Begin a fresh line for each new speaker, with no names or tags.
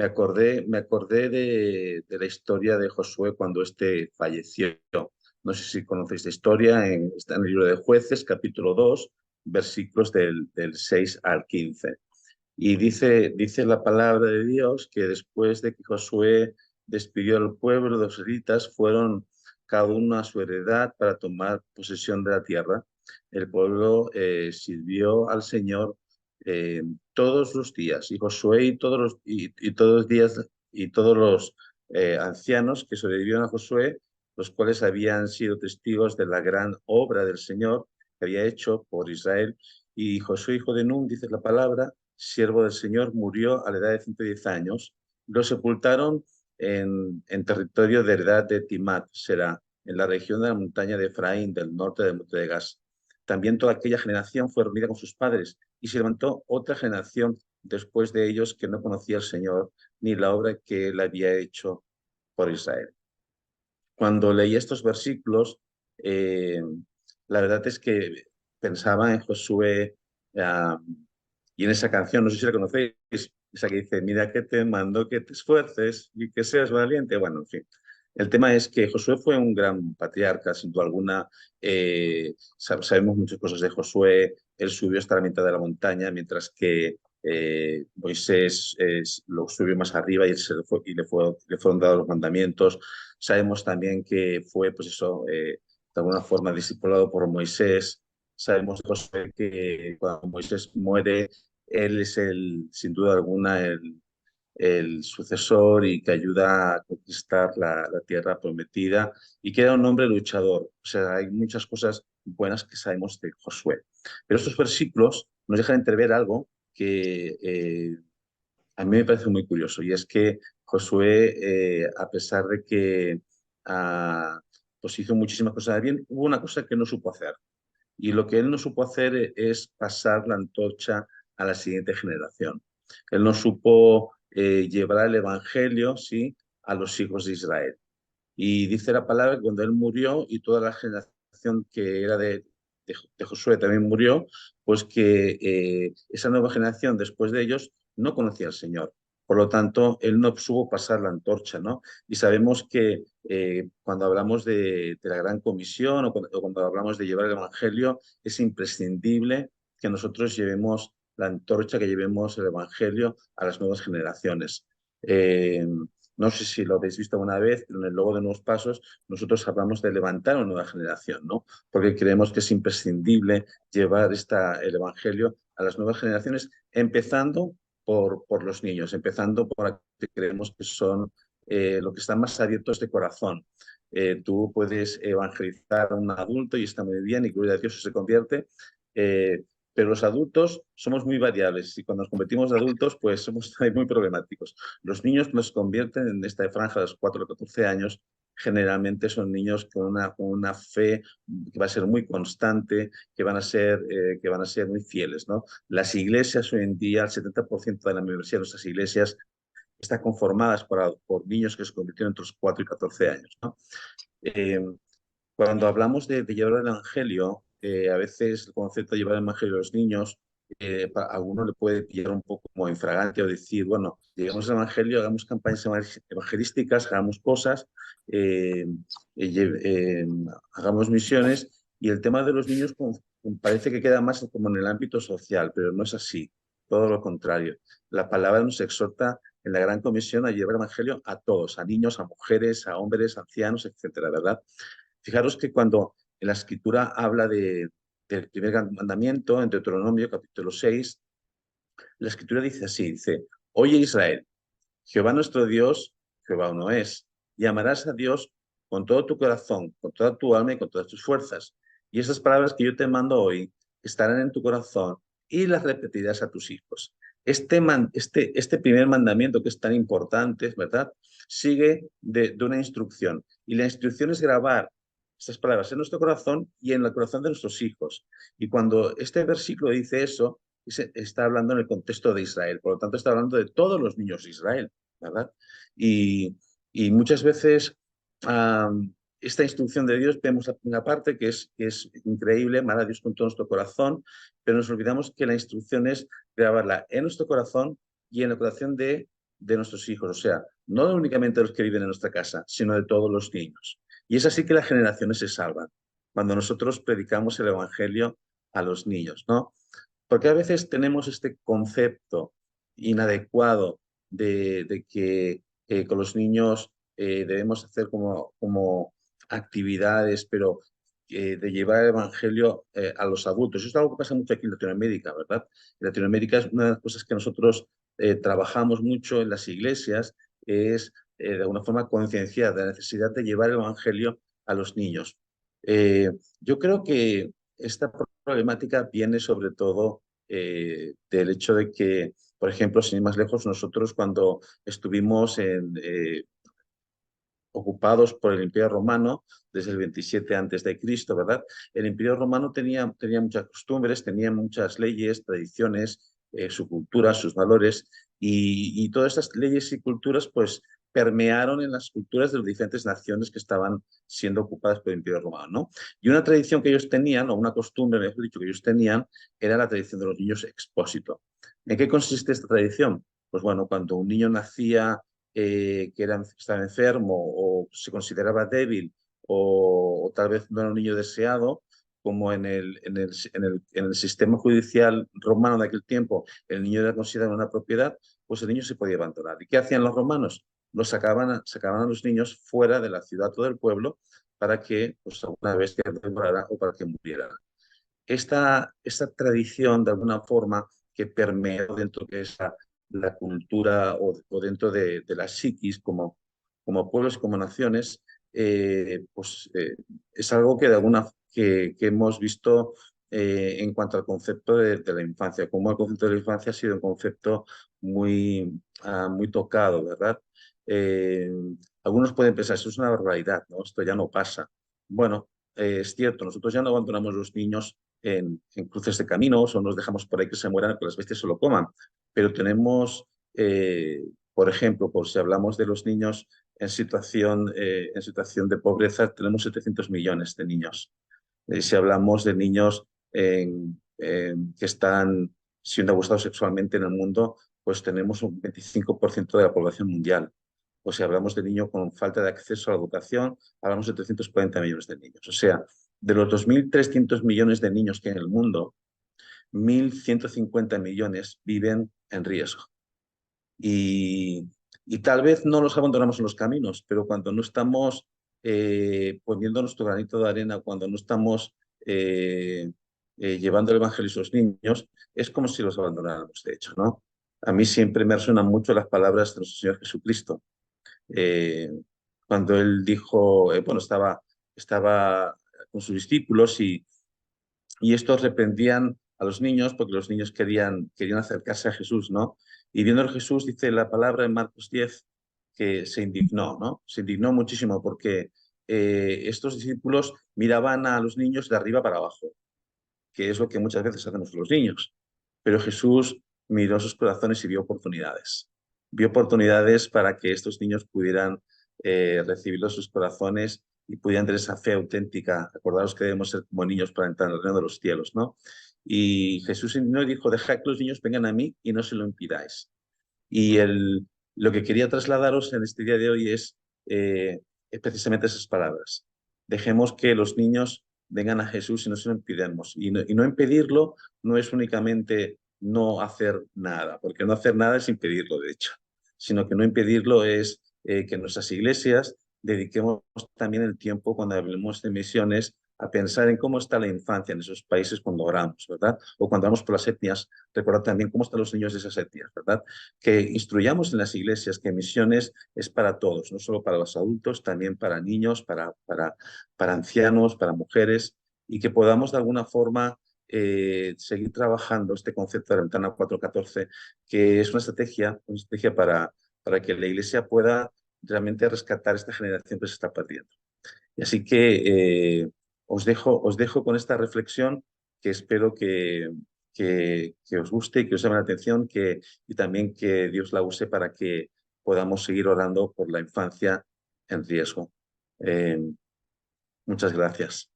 me acordé de la historia de Josué cuando éste falleció. No sé si conocéis la historia, está en el libro de Jueces, capítulo 2, versículos del 6 al 15. Y dice la palabra de Dios que después de que Josué despidió al pueblo, los israelitas fueron cada uno a su heredad para tomar posesión de la tierra. El pueblo sirvió al Señor eh, todos los días, y Josué y todos los días y todos los ancianos que sobrevivieron a Josué, los cuales habían sido testigos de la gran obra del Señor que había hecho por Israel. Y Josué, hijo de Nun, dice la palabra, siervo del Señor, murió a la edad de 110 años. Lo sepultaron en territorio de heredad de Timat, será, en la región de la montaña de Efraín, del norte del monte de Gas. También toda aquella generación fue reunida con sus padres y se levantó otra generación después de ellos que no conocía al Señor ni la obra que él había hecho por Israel. Cuando leí estos versículos, eh, la verdad es que pensaba en Josué y en esa canción, no sé si la conocéis, esa que dice, mira que te mando que te esfuerces y que seas valiente. Bueno, en fin. El tema es que Josué fue un gran patriarca, sin duda alguna. Sabemos muchas cosas de Josué. Él subió hasta la mitad de la montaña, mientras que Moisés lo subió más arriba y, le fueron dados los mandamientos. Sabemos también que fue, pues eso, de alguna forma discipulado por Moisés. Sabemos de Josué que cuando Moisés muere, él es sin duda alguna el sucesor y que ayuda a conquistar la tierra prometida y que era un hombre luchador. O sea, hay muchas cosas buenas que sabemos de Josué. Pero estos versículos nos dejan entrever algo que a mí me parece muy curioso, y es que Josué, a pesar de que ah, pues hizo muchísimas cosas bien, hubo una cosa que no supo hacer. Y lo que él no supo hacer es pasar la antorcha a la siguiente generación. Él no supo llevar el Evangelio, ¿sí?, a los hijos de Israel. Y dice la palabra que cuando él murió y toda la generación que era de Josué también murió, pues que esa nueva generación después de ellos no conocía al Señor. Por lo tanto, él no supo pasar la antorcha, ¿no? Y sabemos que cuando hablamos de la Gran Comisión o cuando hablamos de llevar el Evangelio, es imprescindible que nosotros llevemos la antorcha, que llevemos el Evangelio a las nuevas generaciones. Eh, no sé si lo habéis visto alguna vez, pero en el logo de Nuevos Pasos nosotros hablamos de levantar una nueva generación, ¿no? Porque creemos que es imprescindible llevar el Evangelio a las nuevas generaciones, empezando por los niños, empezando por aquellos que creemos que son los que están más abiertos de corazón. Tú puedes evangelizar a un adulto y está muy bien y gloria a Dios se convierte, eh, pero los adultos somos muy variables y cuando nos convertimos de adultos pues somos muy problemáticos. Los niños nos convierten en esta franja de los 4 a 14 años. Generalmente son niños con una fe que va a ser muy constante, que van a ser muy fieles, ¿no? Las iglesias hoy en día, el 70% de la universidad de nuestras iglesias están conformadas por niños que se convirtieron entre los 4 y 14 años, ¿no? Eh, Cuando hablamos de llevar el Evangelio, a veces el concepto de llevar el Evangelio a los niños, a alguno le puede pillar un poco como infragante o decir, bueno, llevemos el Evangelio, hagamos campañas evangelísticas, hagamos cosas, eh, hagamos misiones, y el tema de los niños parece que queda más como en el ámbito social, pero no es así, todo lo contrario. La palabra nos exhorta en la Gran Comisión a llevar el Evangelio a todos, a niños, a mujeres, a hombres, ancianos, etcétera, ¿verdad? Fijaros que cuando en la escritura habla del primer mandamiento, en Deuteronomio capítulo 6, la escritura dice así, dice, oye Israel, Jehová nuestro Dios, Jehová uno es, y amarás a Dios con todo tu corazón, con toda tu alma y con todas tus fuerzas. Y esas palabras que yo te mando hoy estarán en tu corazón y las repetirás a tus hijos. Este primer mandamiento que es tan importante, ¿verdad? Sigue de una instrucción. Y la instrucción es grabar estas palabras en nuestro corazón y en el corazón de nuestros hijos. Y cuando este versículo dice eso, está hablando en el contexto de Israel. Por lo tanto, está hablando de todos los niños de Israel, ¿verdad? Y, y muchas veces esta instrucción de Dios vemos la primera parte que es increíble, amar a Dios con todo nuestro corazón, pero nos olvidamos que la instrucción es grabarla en nuestro corazón y en el corazón de de nuestros hijos, o sea, no únicamente de los que viven en nuestra casa, sino de todos los niños. Y es así que las generaciones se salvan, cuando nosotros predicamos el Evangelio a los niños, ¿no? Porque a veces tenemos este concepto inadecuado de que con los niños debemos hacer como actividades, pero de llevar el Evangelio a los adultos. Eso es algo que pasa mucho aquí en Latinoamérica, ¿verdad? En Latinoamérica es una de las cosas que nosotros trabajamos mucho en las iglesias, es de alguna forma concienciar de la necesidad de llevar el Evangelio a los niños. Yo creo que esta problemática viene sobre todo del hecho de que, por ejemplo, sin ir más lejos, nosotros cuando estuvimos ocupados por el Imperio Romano desde el 27 antes de Cristo, ¿verdad? El Imperio Romano tenía muchas costumbres, tenía muchas leyes, tradiciones, su cultura, sus valores, y todas estas leyes y culturas, pues, permearon en las culturas de las diferentes naciones que estaban siendo ocupadas por el Imperio Romano, ¿no? Y una tradición que ellos tenían, o una costumbre, mejor dicho, que ellos tenían, era la tradición de los niños expósito. ¿En qué consiste esta tradición? Pues bueno, cuando un niño nacía estaba enfermo o se consideraba débil o tal vez no era un niño deseado, como en el sistema judicial romano de aquel tiempo el niño era considerado una propiedad, pues el niño se podía abandonar. ¿Y qué hacían los romanos? Sacaban a los niños fuera de la ciudad o del pueblo para que, pues, alguna vez que demorara o para que murieran. Esta tradición, de alguna forma, que permeó dentro de la cultura o dentro de la psiquis como pueblos, como naciones, pues es algo que que hemos visto en cuanto al concepto de la infancia, como el concepto de la infancia ha sido un concepto muy tocado, ¿verdad? Eh, Algunos pueden pensar, eso es una barbaridad, ¿no? Esto ya no pasa. Bueno, es cierto, nosotros ya no abandonamos los niños en cruces de caminos o nos dejamos por ahí que se mueran, que las bestias se lo coman. Pero tenemos, por ejemplo, por si hablamos de los niños en situación de pobreza, tenemos 700 millones de niños. Si hablamos de niños que están siendo abusados sexualmente en el mundo, pues tenemos un 25% de la población mundial. O si hablamos de niños con falta de acceso a la educación, hablamos de 340 millones de niños. O sea, de los 2.300 millones de niños que hay en el mundo, 1.150 millones viven en riesgo. Y, y tal vez no los abandonamos en los caminos, pero cuando no estamos poniendo nuestro granito de arena, cuando no estamos llevando el Evangelio a esos niños, es como si los abandonáramos, de hecho, ¿no? A mí siempre me resuenan mucho las palabras de nuestro Señor Jesucristo. Eh, Cuando Él dijo, bueno, estaba con sus discípulos y estos reprendían a los niños porque los niños querían acercarse a Jesús, ¿no? Y viendo a Jesús, dice la palabra en Marcos 10, que se indignó, ¿no? Se indignó muchísimo porque estos discípulos miraban a los niños de arriba para abajo, que es lo que muchas veces hacemos los niños. Pero Jesús miró sus corazones y vio oportunidades. Vio oportunidades para que estos niños pudieran recibirlo en sus corazones y pudieran tener esa fe auténtica. Acordaros que debemos ser como niños para entrar en el reino de los cielos, ¿no? Y Jesús no dijo, dejad que los niños vengan a mí y no se lo impidáis. Y lo que quería trasladaros en este día de hoy es precisamente esas palabras. Dejemos que los niños vengan a Jesús y no se lo impidamos. Y no impedirlo no es únicamente no hacer nada, porque no hacer nada es impedirlo, de hecho, sino que no impedirlo es que en nuestras iglesias dediquemos también el tiempo cuando hablemos de misiones a pensar en cómo está la infancia en esos países cuando oramos, ¿verdad? O cuando oramos por las etnias, recordar también cómo están los niños de esas etnias, ¿verdad? Que instruyamos en las iglesias que misiones es para todos, no solo para los adultos, también para niños, para ancianos, para mujeres, y que podamos de alguna forma seguir trabajando este concepto de la ventana 414, que es una estrategia para que la iglesia pueda realmente rescatar esta generación que se está perdiendo. Y así que os dejo con esta reflexión que espero que os guste y que os llame la atención y también que Dios la use para que podamos seguir orando por la infancia en riesgo. Eh, Muchas gracias.